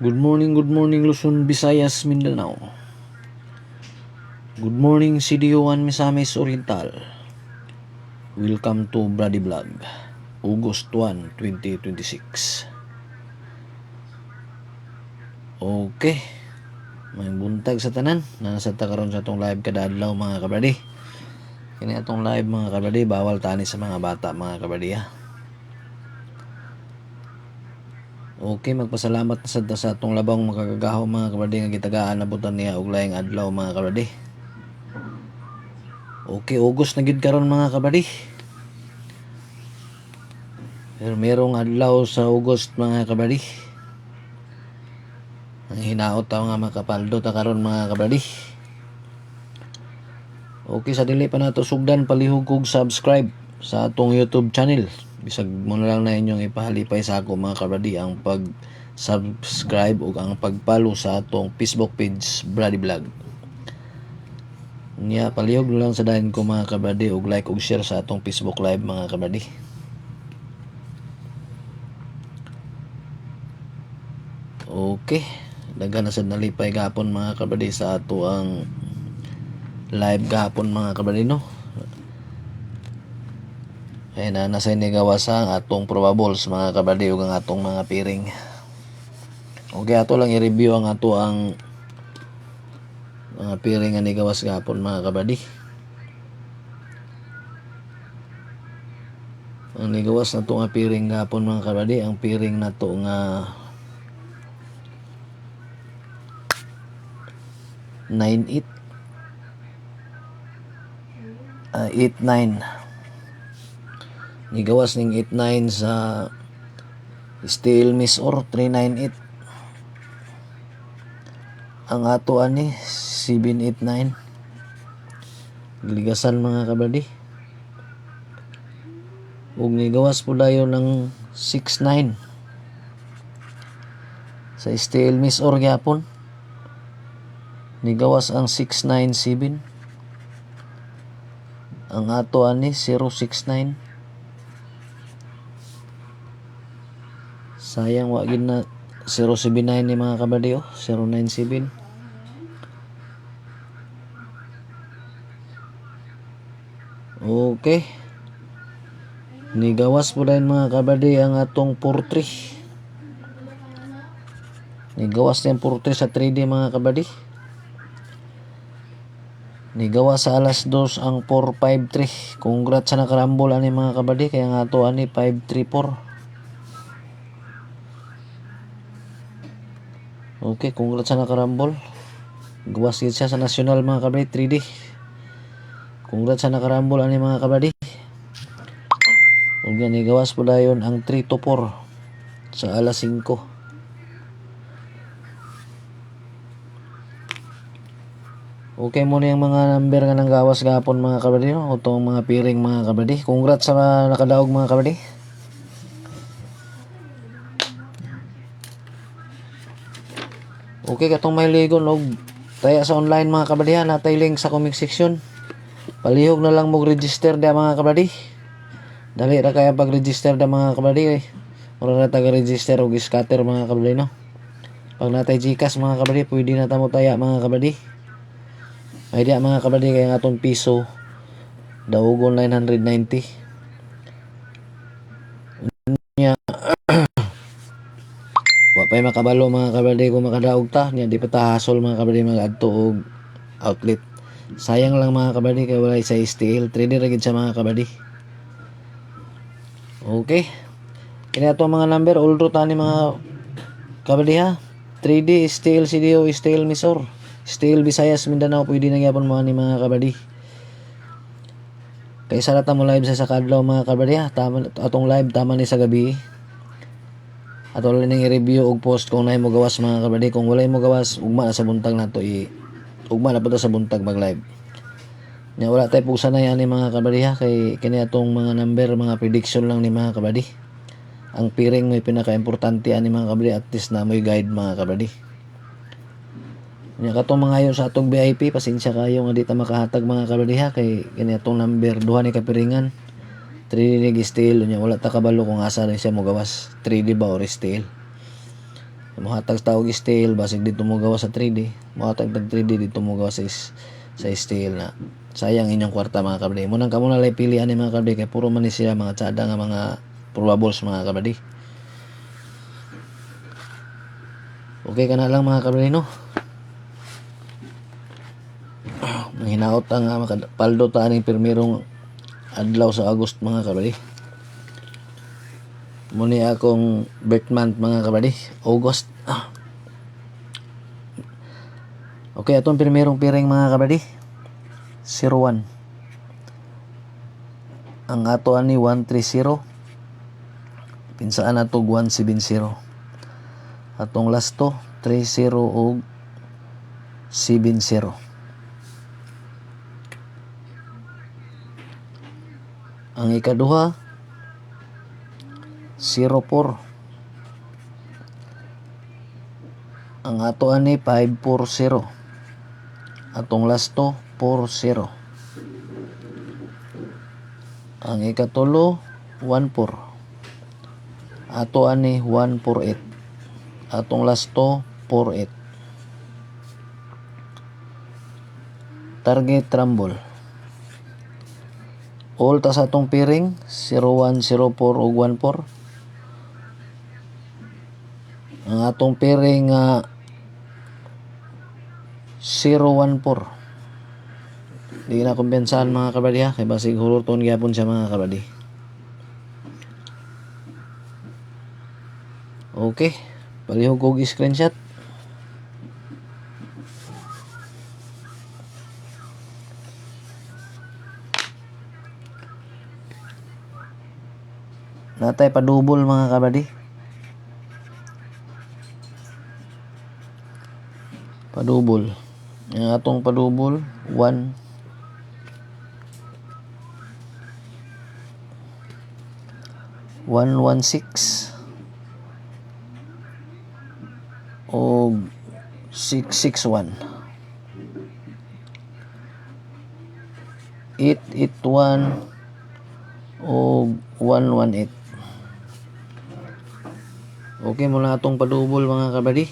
Good morning Luzon, Visayas, Mindanao. Good morning CDO1 Misamis Oriental. Welcome to Brady Vlog, August 1, 2026. Okay, may buntag sa tanan. Nasa ta karon sa atong live kada adlaw mga kabradi. Kini atong live mga kabradi, bawal tani sa mga bata mga kabradi ha. Okay, magpasalamat na sad ta sa atong labang makagagahaw mga kabradi nga gitagaan nabutan niya og laing adlaw mga kabradi. Okay, August na gid karon mga kabradi. Pero merong adlaw sa August mga kabradi. Ang hinaot tayo nga makapaldo ta karon mga kabradi. Okay, sa dili pa nato sugdan, palihog kog subscribe sa atong YouTube channel. Bisag mo na lang na inyong ipahalipay sa ako mga kabradi ang pag-subscribe ug ang pag-follow sa atong Facebook page Brady Vlog. Nya palihog lang sa dayon ko mga kabradi ug like ug share sa atong Facebook live mga kabradi. Okay, daghan na sad nalipay gapon mga kabradi sa ato ang live gapon mga kabradi no. Ay na nasa inigawas ang atong probables mga kabradi ug ang atong mga piring. Okay, ato lang i-review ang ato ang mga piring nga nigawas gapon mga kabradi. Ang nigawas na to nga piring gapon mga kabradi, ang piring na to nga 98 89 nigawas ning 89 sa Steel Miss or 398. Ang ato ani 789 gligasan mga kabradi. Ug nigawas po dayon ng 69 sa Steel Miss or gyapon. Nigawas ang 697. Ang ato ani 069. Sayang wa gid na 079 ni mga kabradi 097. Okay. Nigawas po dayon mga kabradi ang atong 43. Nigawas na yung 43 sa 3D mga kabradi. Nigawas sa alas 2 ang 453. Congrats sa nakarambol ani mga kabradi, kaya nga ato ani 534. Okay, congrats sa nakarambol. Gawas gid siya sa national mga kabradi 3D. Congrats sa nakarambol ani mga kabradi. Ug yan gawas po dayon ang 3 to 4 sa alas 5. Okay mo na yung mga number nga nang gawas gapon mga kabradi no, utong mga piring mga kabradi. Congrats sa nakadaog mga kabradi. Okay, katong may ligon og taya sa online mga kabradi, natay link sa comment section. Palihog na lang mo register da mga kabradi. Dali ra kaya pag-register da mga kabradi. Ora na taga-register og scatter mga kabradi no. Pag natay GCash mga kabradi, pwede na ta mo taya mga kabradi. Ay diya mga kabradi, kaya nga atong piso daogon 990. Nya wa pay makabalo mga kabradi kung makadaog ta, nya di pa ta hasol mga kabradi mag-adto og outlet. Sayang lang mga kabradi kay wala sa STL. 3D ra gid sa mga kabradi. Okay. Kini ato mga number all route ani mga kabradi ha. 3D STL CDO STL Misor. Steel Visayas Mindanao, pwede na gyapon mo ni mga kabradi. Kay sara ta mo live sa kadlaw mga kabradi ha. Tama atong live tama ni sa gabi. Ato lang ning i-review og post kung naay mo gawas mga kabradi. Kung walay mo gawas, ugma na sa buntag nato ugma na pud sa buntag mag live. Nya wala tay pusa na yan ni mga kabradi ha, kay kini atong mga number, mga prediction lang ni mga kabradi. Ang piring may pinaka-importante ani mga kabradi, at least na may guide mga kabradi. Nya katong mga ayo sa atong VIP, pasensya kayo nga di ta makahatag mga kabradi ha, kay kini atong number duha ni kapiringan. 3D steel nya wala ta kabalo kung asa rin siya mo gawas, 3D ba or steel. Muhatag sa tawag steel basig dito mo gawa sa 3D. Muhatag tag 3D dito mo gawa sa steel na. Sayang inyong kwarta mga kabady. Munang kamo na lay pilian ni mga kabady kay puro man ni siya mga tsada nga mga probables mga kabady. Okay ka na lang mga kabady no. Hinaot ang paldo ta aning pirmirong adlaw sa August mga kabady. Muni akong birth month mga kabady, August. Okay, atong pirmirong piring mga kabady, 01. Ang ato ani 130. Pinsaan ato 170. Atong last to 30 ug 70. Ang ikaduha 04. Ang ato ani 540. Atong last to 40. Ang ikatulo 14. Ato ani 148. Atong last to 48. Target rumble. All ta sa atong piring 01, 04 ug 14. Ang atong piring 014. Di na kumpensahan mga kabady ha, kay basig hulurton gyapon siya mga kabady. Okay, palihog kog screenshot. Natay padubol mga kabady. Padubol. Ang atong padubol 1 116 o 661 881 o 118. Okay muna atong padubol mga kabady.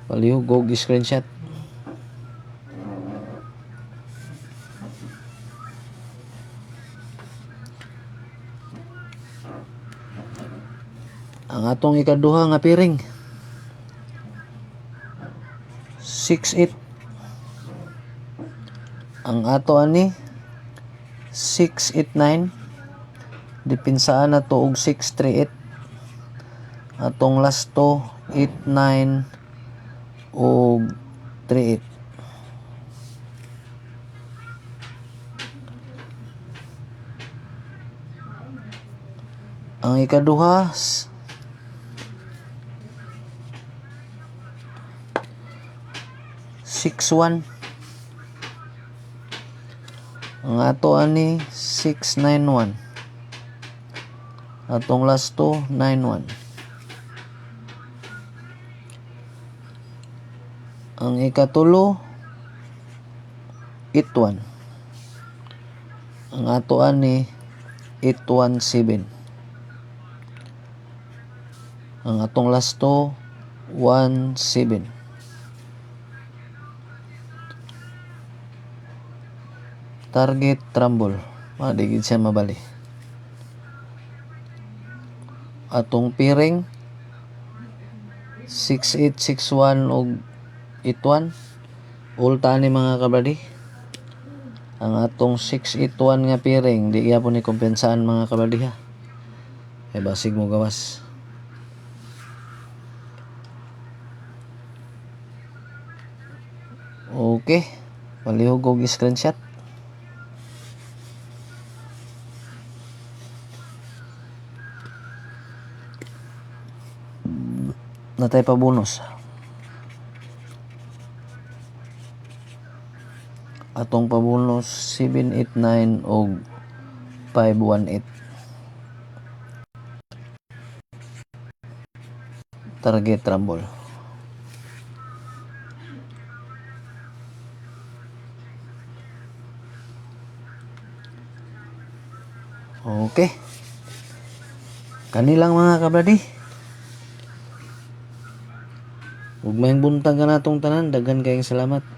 Palihog og screenshot. Ang atong ikaduha nga piring 68. Ang ato ani 689. Dipinsaan na to og 638. Atong last to 89 og 38. Ang ikaduha 61. Ang ato ani 691. Atong last to 91. Ang ikatulo 81. Ang ato ani 817. Ang atong last to 17. Target rumble. Madigid siya mabali. Atong piring 6861 og 81. Ulta ni mga kabady. Ang atong 681 nga piring di gyapon ni kompensaan mga kabady ha. Kay basig mo gawas. Okay. Palihog og screenshot. Natay pa bonus. Atong pabonus 789 og 518. Target rumble. Okay. Kanilang mga kabady. Ug mayang buntag ka natong tanan, daghan kayong salamat.